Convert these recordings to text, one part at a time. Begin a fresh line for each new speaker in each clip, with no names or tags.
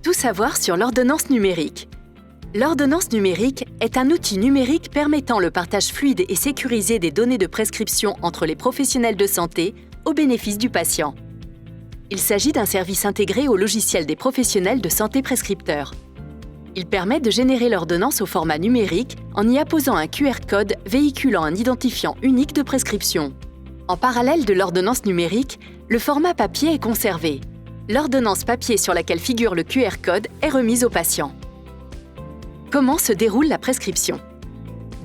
Tout savoir sur l'ordonnance numérique. L'ordonnance numérique est un outil numérique permettant le partage fluide et sécurisé des données de prescription entre les professionnels de santé au bénéfice du patient. Il s'agit d'un service intégré au logiciel des professionnels de santé prescripteurs. Il permet de générer l'ordonnance au format numérique en y apposant un QR code véhiculant un identifiant unique de prescription. En parallèle de l'ordonnance numérique, le format papier est conservé. L'ordonnance papier sur laquelle figure le QR code est remise au patient. Comment se déroule la prescription?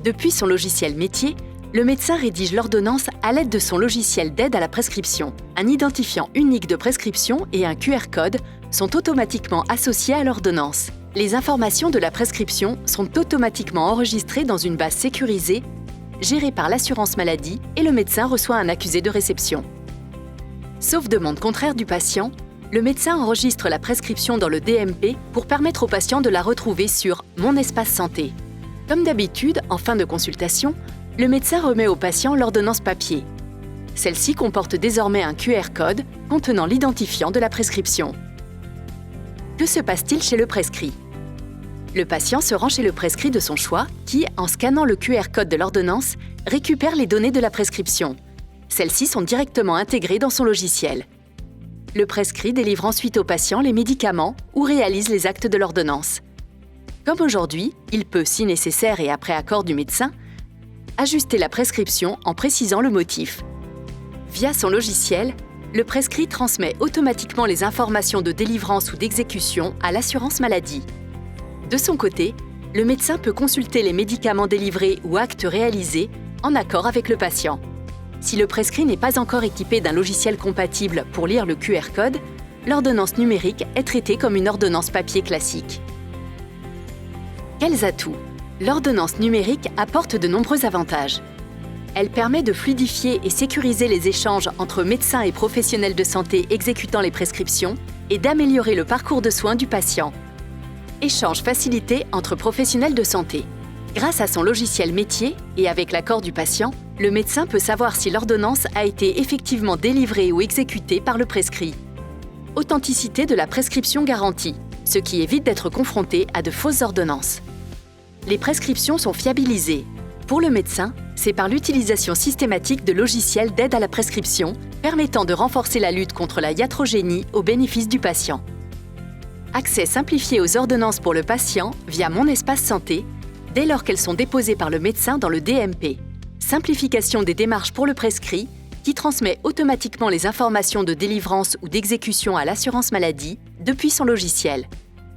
Depuis son logiciel métier, le médecin rédige l'ordonnance à l'aide de son logiciel d'aide à la prescription. Un identifiant unique de prescription et un QR code sont automatiquement associés à l'ordonnance. Les informations de la prescription sont automatiquement enregistrées dans une base sécurisée, gérée par l'assurance maladie, et le médecin reçoit un accusé de réception. Sauf demande contraire du patient, le médecin enregistre la prescription dans le DMP pour permettre au patient de la retrouver sur Mon espace santé. Comme d'habitude, en fin de consultation, le médecin remet au patient l'ordonnance papier. Celle-ci comporte désormais un QR code contenant l'identifiant de la prescription. Que se passe-t-il chez le prescrit? Le patient se rend chez le prescrit de son choix qui, en scannant le QR code de l'ordonnance, récupère les données de la prescription. Celles-ci sont directement intégrées dans son logiciel. Le prescrit délivre ensuite au patient les médicaments ou réalise les actes de l'ordonnance. Comme aujourd'hui, il peut, si nécessaire et après accord du médecin, ajuster la prescription en précisant le motif. Via son logiciel, le prescrit transmet automatiquement les informations de délivrance ou d'exécution à l'assurance maladie. De son côté, le médecin peut consulter les médicaments délivrés ou actes réalisés en accord avec le patient. Si le prescrit n'est pas encore équipé d'un logiciel compatible pour lire le QR code, l'ordonnance numérique est traitée comme une ordonnance papier classique. Quels atouts? L'ordonnance numérique apporte de nombreux avantages. Elle permet de fluidifier et sécuriser les échanges entre médecins et professionnels de santé exécutant les prescriptions et d'améliorer le parcours de soins du patient. Échange facilité entre professionnels de santé. Grâce à son logiciel métier et avec l'accord du patient, le médecin peut savoir si l'ordonnance a été effectivement délivrée ou exécutée par le prescrit. Authenticité de la prescription garantie, ce qui évite d'être confronté à de fausses ordonnances. Les prescriptions sont fiabilisées. Pour le médecin, c'est par l'utilisation systématique de logiciels d'aide à la prescription, permettant de renforcer la lutte contre la iatrogénie au bénéfice du patient. Accès simplifié aux ordonnances pour le patient via Mon espace santé, dès lors qu'elles sont déposées par le médecin dans le DMP. Simplification des démarches pour le prescrit, qui transmet automatiquement les informations de délivrance ou d'exécution à l'assurance maladie depuis son logiciel.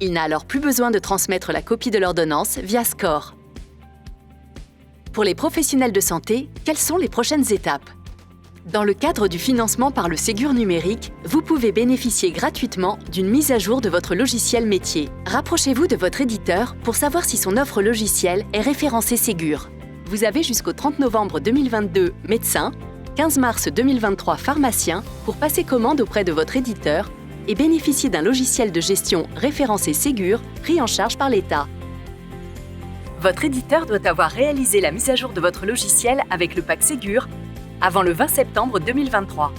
Il n'a alors plus besoin de transmettre la copie de l'ordonnance via SCORE. Pour les professionnels de santé, quelles sont les prochaines étapes? Dans le cadre du financement par le Ségur numérique, vous pouvez bénéficier gratuitement d'une mise à jour de votre logiciel métier. Rapprochez-vous de votre éditeur pour savoir si son offre logicielle est référencée Ségur. Vous avez jusqu'au 30 novembre 2022 médecin, 15 mars 2023 pharmacien pour passer commande auprès de votre éditeur et bénéficier d'un logiciel de gestion référencé Ségur pris en charge par l'État. Votre éditeur doit avoir réalisé la mise à jour de votre logiciel avec le pack Ségur avant le 20 septembre 2023.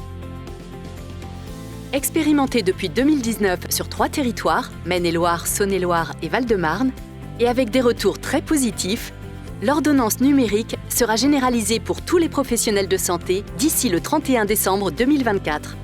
Expérimenté depuis 2019 sur 3 territoires, Maine-et-Loire, Saône-et-Loire et Val-de-Marne, et avec des retours très positifs, l'ordonnance numérique sera généralisée pour tous les professionnels de santé d'ici le 31 décembre 2024.